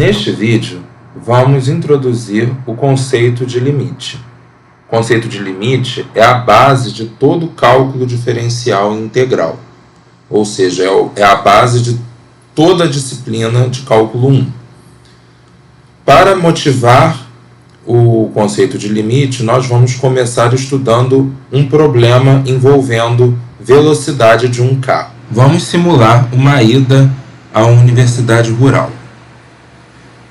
Neste vídeo, vamos introduzir o conceito de limite. O conceito de limite é a base de todo cálculo diferencial integral, ou seja, é a base de toda a disciplina de cálculo 1. Para motivar o conceito de limite, nós vamos começar estudando um problema envolvendo velocidade de um carro. Vamos simular uma ida à universidade rural,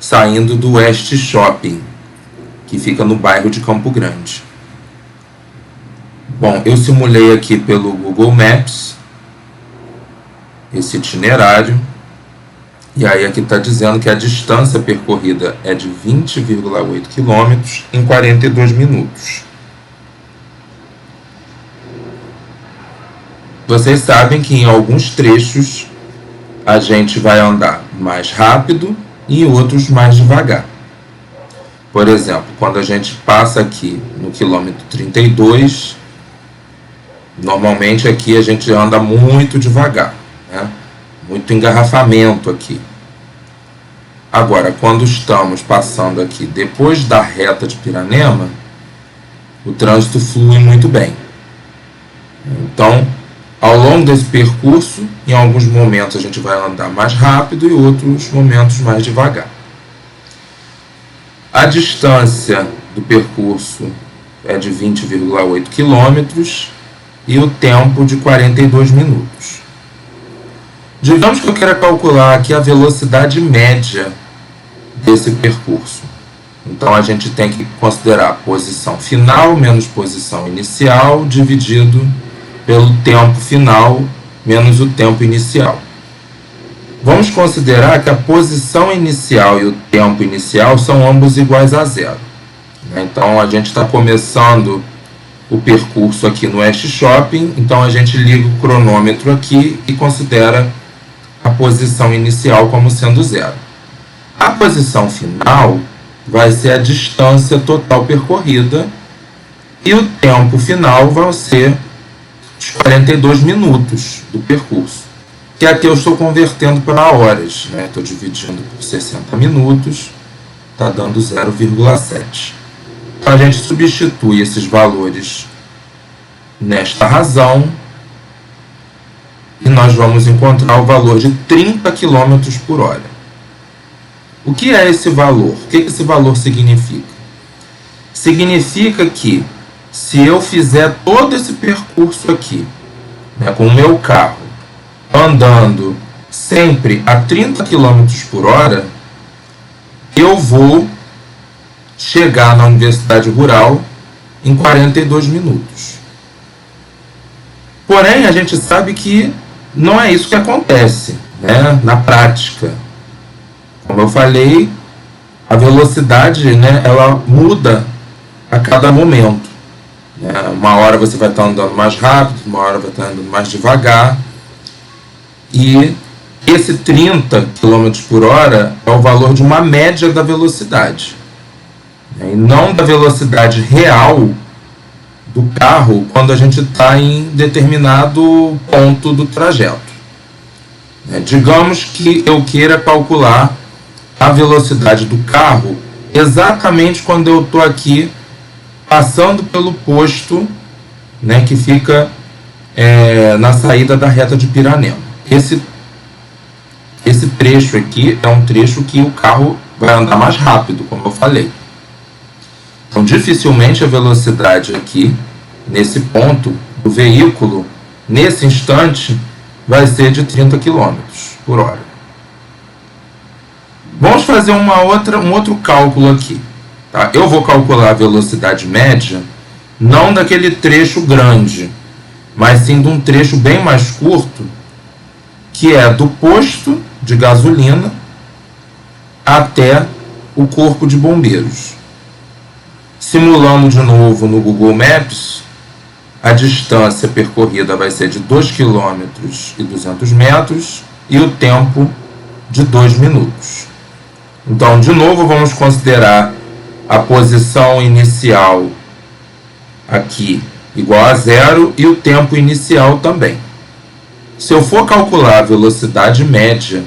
saindo do West Shopping, que fica no bairro de Campo Grande. Bom, eu simulei aqui pelo Google Maps esse itinerário, e aí aqui está dizendo que a distância percorrida é de 20,8 km em 42 minutos. Vocês sabem que em alguns trechos a gente vai andar mais rápido e em outros mais devagar. Por exemplo, quando a gente passa aqui no quilômetro 32, normalmente aqui a gente anda muito devagar, né? Muito engarrafamento aqui. Agora, quando estamos passando aqui depois da reta de Piranema, o trânsito flui muito bem. Então, ao longo desse percurso, em alguns momentos a gente vai andar mais rápido e outros momentos mais devagar. A distância do percurso é de 20,8 km e o tempo de 42 minutos. Digamos que eu quero calcular aqui a velocidade média desse percurso. Então a gente tem que considerar a posição final menos posição inicial dividido pelo tempo final menos o tempo inicial. Vamos considerar que a posição inicial e o tempo inicial são ambos iguais a zero. Então a gente está começando o percurso aqui no West Shopping, então a gente liga o cronômetro aqui e considera a posição inicial como sendo zero. A posição final vai ser a distância total percorrida e o tempo final vai ser os 42 minutos do percurso, que aqui eu estou convertendo para horas, né? Estou dividindo por 60 minutos, está dando 0,7. Então a gente substitui esses valores nesta razão e nós vamos encontrar o valor de 30 km por hora. O que é esse valor? O que esse valor significa? Significa que se eu fizer todo esse percurso aqui, né, com o meu carro, andando sempre a 30 km por hora, eu vou chegar na universidade rural em 42 minutos. Porém, a gente sabe que não é isso que acontece, né, na prática. Como eu falei, a velocidade, né, ela muda a cada momento. Uma hora você vai estar andando mais rápido, uma hora vai estar andando mais devagar. E esse 30 km por hora é o valor de uma média da velocidade, e não da velocidade real do carro quando a gente está em determinado ponto do trajeto. Digamos que eu queira calcular a velocidade do carro exatamente quando eu estou aqui passando pelo posto, né, que fica na saída da reta de Piranema. Esse trecho aqui é um trecho que o carro vai andar mais rápido, como eu falei. Então, dificilmente a velocidade aqui, nesse ponto, do veículo, nesse instante, vai ser de 30 km por hora. Vamos fazer um outro cálculo aqui. Tá? Eu vou calcular a velocidade média, não daquele trecho grande, mas sim de um trecho bem mais curto, que é do posto de gasolina até o corpo de bombeiros. Simulando de novo no Google Maps, a distância percorrida vai ser de 2 km e 200 metros e o tempo de 2 minutos. Então, de novo, vamos considerar a posição inicial aqui igual a zero e o tempo inicial também. Se eu for calcular a velocidade média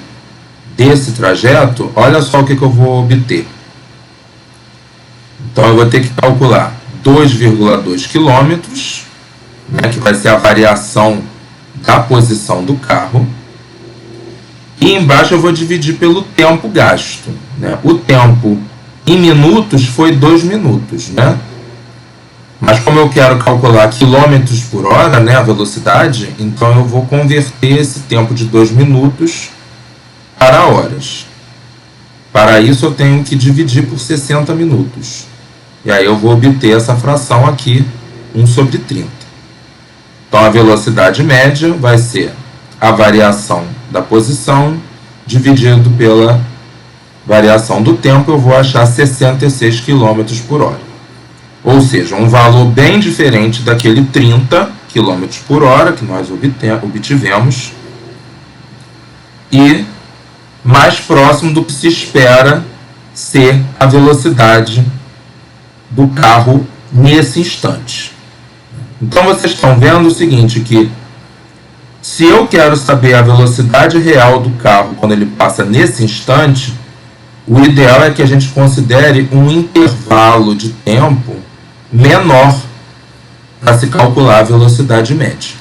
desse trajeto, olha só o que eu vou obter. Então eu vou ter que calcular 2,2 km, né, que vai ser a variação da posição do carro. E embaixo eu vou dividir pelo tempo gasto, né? O tempo em minutos foi 2 minutos, né? Mas como eu quero calcular quilômetros por hora, né, a velocidade, então eu vou converter esse tempo de 2 minutos para horas. Para isso eu tenho que dividir por 60 minutos. E aí eu vou obter essa fração aqui, 1/30. Então a velocidade média vai ser a variação da posição dividido pela variação do tempo, eu vou achar 66 km por hora. Ou seja, um valor bem diferente daquele 30 km por hora que nós obtivemos e mais próximo do que se espera ser a velocidade do carro nesse instante. Então vocês estão vendo o seguinte, que se eu quero saber a velocidade real do carro quando ele passa nesse instante, o ideal é que a gente considere um intervalo de tempo menor para se calcular a velocidade média.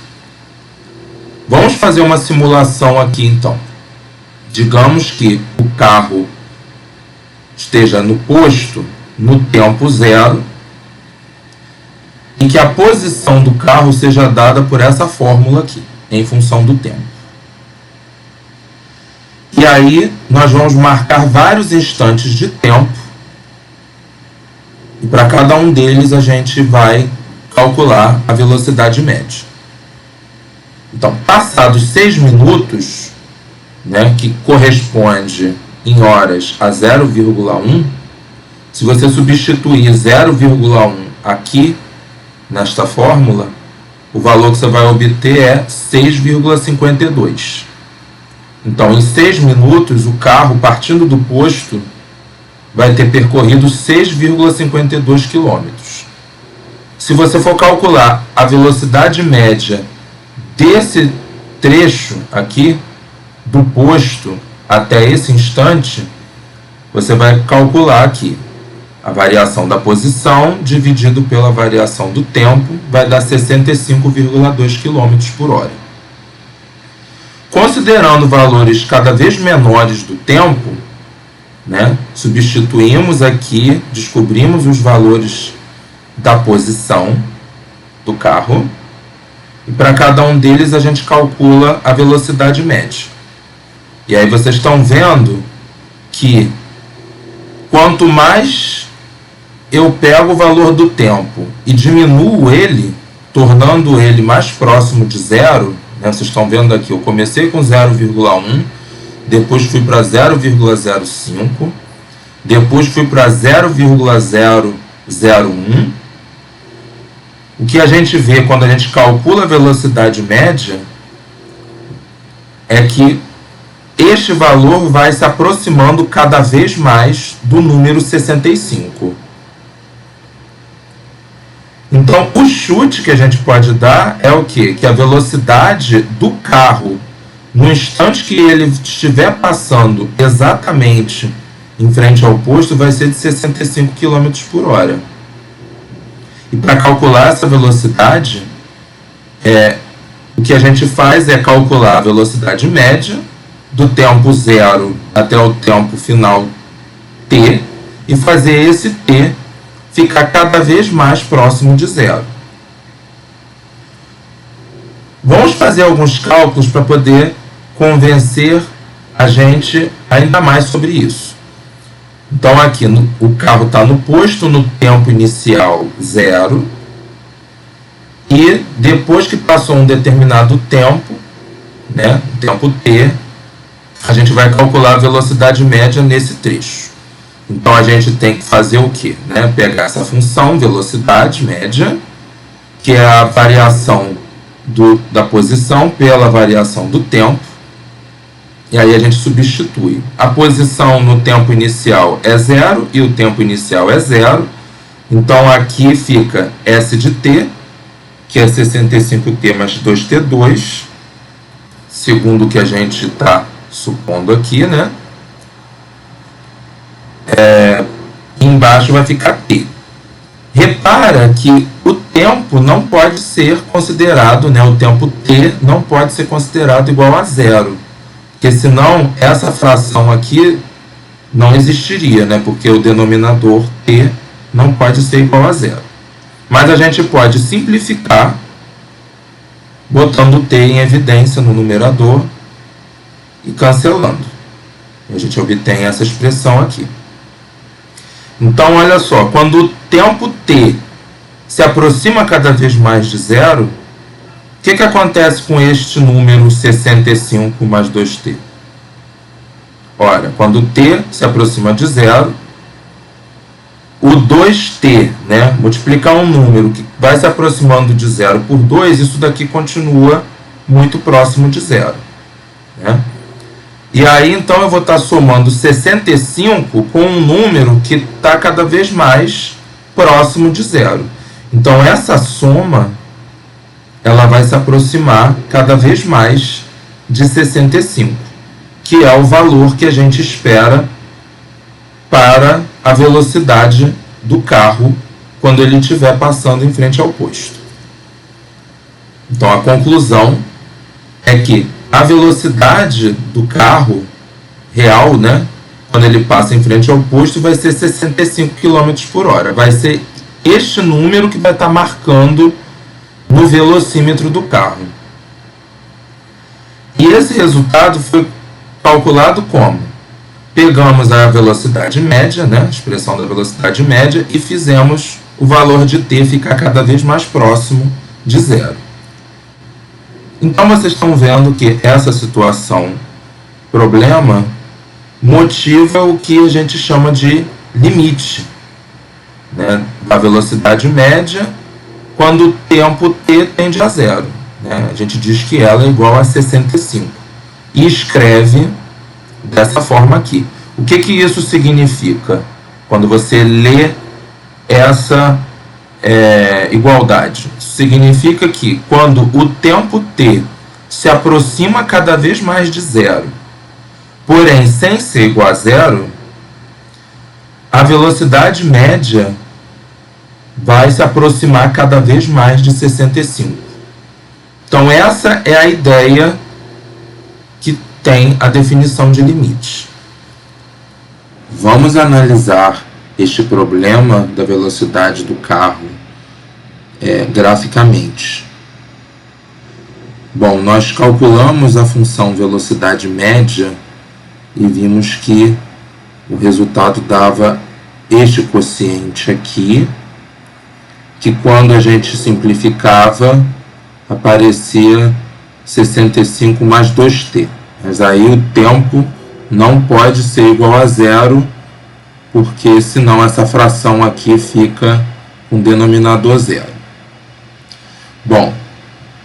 Vamos fazer uma simulação aqui então. Digamos que o carro esteja no posto no tempo zero e que a posição do carro seja dada por essa fórmula aqui, em função do tempo. E aí nós vamos marcar vários instantes de tempo e para cada um deles a gente vai calcular a velocidade média. Então, passados 6 minutos, né, que corresponde em horas a 0,1, se você substituir 0,1 aqui nesta fórmula, o valor que você vai obter é 6,52. Então, em 6 minutos, o carro, partindo do posto, vai ter percorrido 6,52 km. Se você for calcular a velocidade média desse trecho aqui, do posto até esse instante, você vai calcular aqui a variação da posição dividido pela variação do tempo, vai dar 65,2 km por hora. Considerando valores cada vez menores do tempo, né, substituímos aqui, descobrimos os valores da posição do carro, e para cada um deles a gente calcula a velocidade média. E aí vocês estão vendo que quanto mais eu pego o valor do tempo e diminuo ele, tornando ele mais próximo de zero, né? Vocês estão vendo aqui, eu comecei com 0,1, depois fui para 0,05, depois fui para 0,001. O que a gente vê quando a gente calcula a velocidade média é que este valor vai se aproximando cada vez mais do número 65. Então, o chute que a gente pode dar é o quê? Que a velocidade do carro, no instante que ele estiver passando exatamente em frente ao posto, vai ser de 65 km por hora. E para calcular essa velocidade, o que a gente faz é calcular a velocidade média do tempo zero até o tempo final t e fazer esse t ficar cada vez mais próximo de zero. Vamos fazer alguns cálculos para poder convencer a gente ainda mais sobre isso. Então aqui o carro está no posto no tempo inicial zero e depois que passou um determinado tempo, né, o tempo t, a gente vai calcular a velocidade média nesse trecho. Então a gente tem que fazer o quê? Né? Pegar essa função, velocidade média, que é a variação da posição pela variação do tempo, e aí a gente substitui. A posição no tempo inicial é zero e o tempo inicial é zero, então aqui fica S de t, que é 65t mais 2t2, segundo o que a gente está supondo aqui, né? embaixo vai ficar t. Repara que o tempo não pode ser considerado, né, o tempo t não pode ser considerado igual a zero, porque senão essa fração aqui não existiria, né, porque o denominador t não pode ser igual a zero. Mas a gente pode simplificar, botando t em evidência no numerador e cancelando. A gente obtém essa expressão aqui. Então, olha só, quando o tempo t se aproxima cada vez mais de zero, o que acontece com este número 65 mais 2t? Ora, quando t se aproxima de zero, o 2t, né, multiplicar um número que vai se aproximando de zero por 2, isso daqui continua muito próximo de zero, né? E aí, então, eu vou estar somando 65 com um número que está cada vez mais próximo de zero. Então, essa soma, ela vai se aproximar cada vez mais de 65, que é o valor que a gente espera para a velocidade do carro quando ele estiver passando em frente ao posto. Então, a conclusão é que a velocidade do carro real, né, quando ele passa em frente ao posto, vai ser 65 km por hora. Vai ser este número que vai estar marcando no velocímetro do carro. E esse resultado foi calculado como? Pegamos a velocidade média, né, a expressão da velocidade média, e fizemos o valor de t ficar cada vez mais próximo de zero. Então, vocês estão vendo que essa situação, problema, motiva o que a gente chama de limite, né, da velocidade média quando o tempo t tende a zero, né? A gente diz que ela é igual a 65 e escreve dessa forma aqui. O que isso significa? Quando você lê essa igualdade, significa que quando o tempo t se aproxima cada vez mais de zero, porém sem ser igual a zero, a velocidade média vai se aproximar cada vez mais de 65. Então essa é a ideia que tem a definição de limite. Vamos analisar este problema da velocidade do carro graficamente. Bom, nós calculamos a função velocidade média e vimos que o resultado dava este quociente aqui, que quando a gente simplificava aparecia 65 mais 2t. Mas aí o tempo não pode ser igual a zero, porque senão essa fração aqui fica com denominador zero. Bom,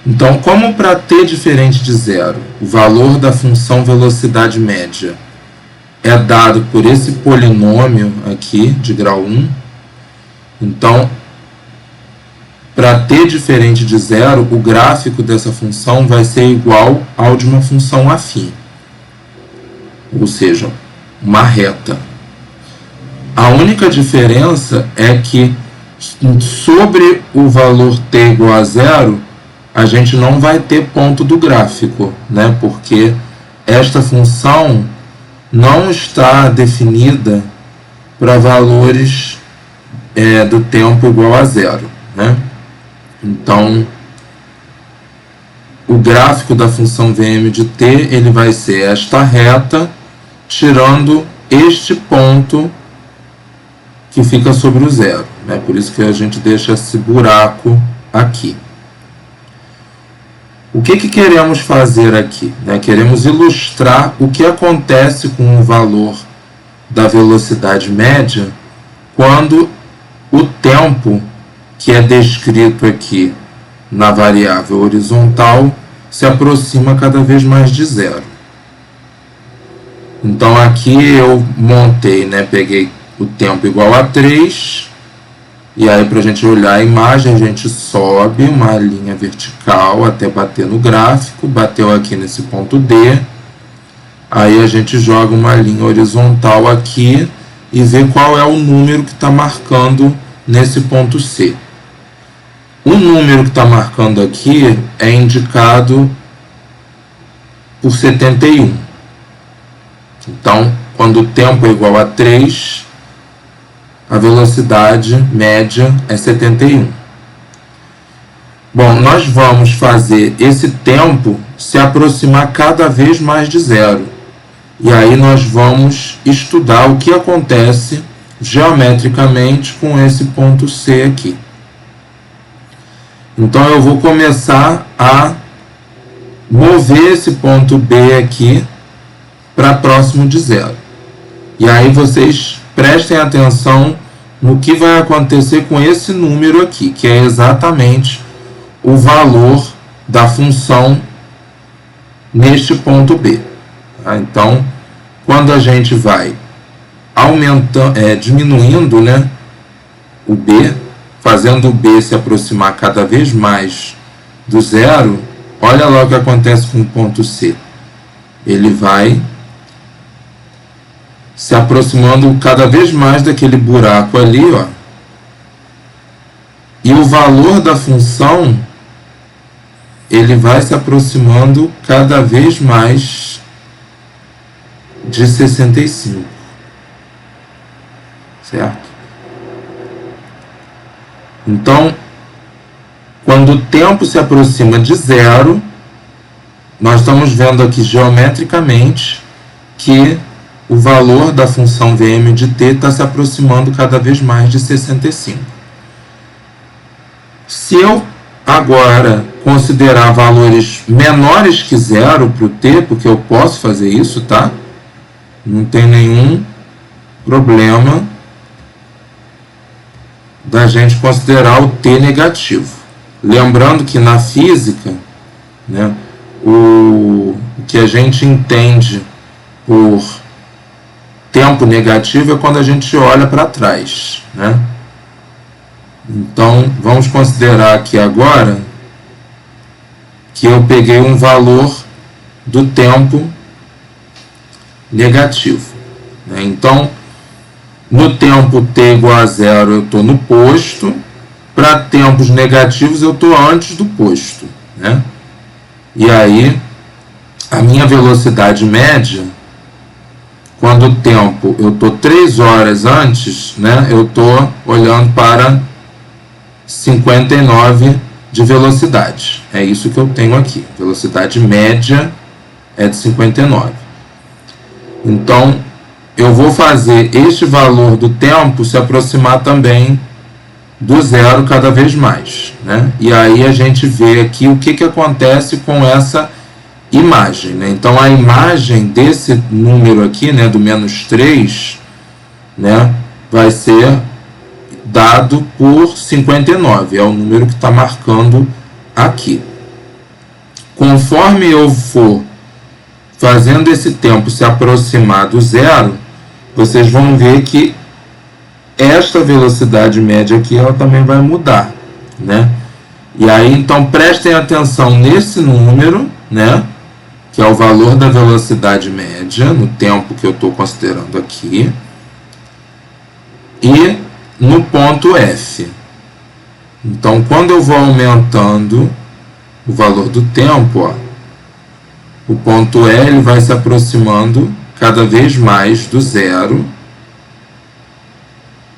então como para t diferente de zero, o valor da função velocidade média é dado por esse polinômio aqui de grau 1, então para t diferente de zero, o gráfico dessa função vai ser igual ao de uma função afim, ou seja, uma reta. A única diferença é que sobre o valor t igual a zero, a gente não vai ter ponto do gráfico, né? Porque esta função não está definida para valores do tempo igual a zero, né? Então, o gráfico da função Vm de t ele vai ser esta reta, tirando este ponto que fica sobre o zero, né? Por isso que a gente deixa esse buraco aqui. O que queremos fazer aqui, né? Queremos ilustrar o que acontece com o valor da velocidade média quando o tempo que é descrito aqui na variável horizontal se aproxima cada vez mais de zero. Então aqui eu montei, né? Peguei o tempo igual a 3, e aí para a gente olhar a imagem, a gente sobe uma linha vertical até bater no gráfico, bateu aqui nesse ponto D, aí a gente joga uma linha horizontal aqui e ver qual é o número que está marcando nesse ponto C. O número que está marcando aqui é indicado por 71. Então, quando o tempo é igual a 3, a velocidade média é 71. Bom, nós vamos fazer esse tempo se aproximar cada vez mais de zero. E aí nós vamos estudar o que acontece geometricamente com esse ponto C aqui. Então eu vou começar a mover esse ponto B aqui para próximo de zero. E aí vocês prestem atenção no que vai acontecer com esse número aqui, que é exatamente o valor da função neste ponto B. Tá? Então, quando a gente vai diminuindo, né, o B, fazendo o B se aproximar cada vez mais do zero, olha lá o que acontece com o ponto C. Ele vai se aproximando cada vez mais daquele buraco ali, ó. E o valor da função, ele vai se aproximando cada vez mais de 65. Certo? Então, quando o tempo se aproxima de zero, nós estamos vendo aqui geometricamente que o valor da função Vm de t está se aproximando cada vez mais de 65. Se eu agora considerar valores menores que zero para o t, porque eu posso fazer isso, tá? Não tem nenhum problema da gente considerar o t negativo. Lembrando que na física, né, o que a gente entende por tempo negativo é quando a gente olha para trás, né? Então, vamos considerar aqui agora que eu peguei um valor do tempo negativo, né? Então, no tempo t igual a zero, eu estou no posto. Para tempos negativos, eu estou antes do posto, né? E aí, a minha velocidade média, quando o tempo eu estou 3 horas antes, né, eu estou olhando para 59 de velocidade. É isso que eu tenho aqui. Velocidade média é de 59. Então, eu vou fazer este valor do tempo se aproximar também do zero cada vez mais, né? E aí a gente vê aqui o que acontece com essa imagem, né? Então, a imagem desse número aqui, né, do menos 3, né, vai ser dado por 59, é o número que está marcando aqui. Conforme eu for fazendo esse tempo se aproximar do zero, vocês vão ver que esta velocidade média aqui, ela também vai mudar, né? E aí, então, prestem atenção nesse número, né, que é o valor da velocidade média, no tempo que eu estou considerando aqui, e no ponto F. Então, quando eu vou aumentando o valor do tempo, ó, o ponto E ele vai se aproximando cada vez mais do zero,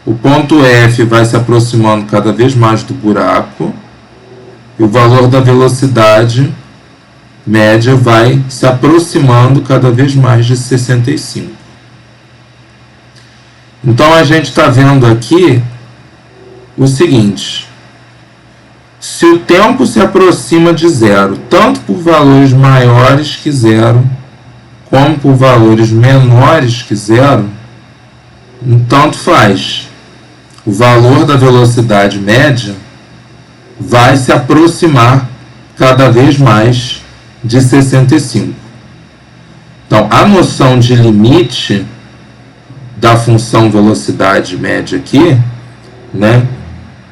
o ponto F vai se aproximando cada vez mais do buraco, e o valor da velocidade média vai se aproximando cada vez mais de 65. Então, a gente está vendo aqui o seguinte: se o tempo se aproxima de zero, tanto por valores maiores que zero, como por valores menores que zero, tanto faz. O valor da velocidade média vai se aproximar cada vez mais de 65. Então, a noção de limite da função velocidade média aqui, né,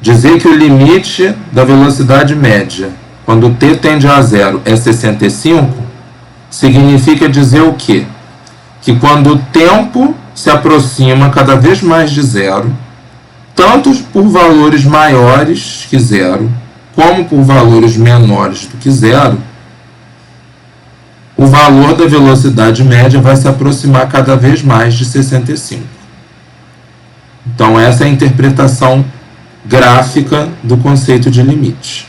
dizer que o limite da velocidade média, quando t tende a zero, é 65, significa dizer o quê? Que quando o tempo se aproxima cada vez mais de zero, tanto por valores maiores que zero, como por valores menores do que zero, o valor da velocidade média vai se aproximar cada vez mais de 65. Então, essa é a interpretação gráfica do conceito de limite.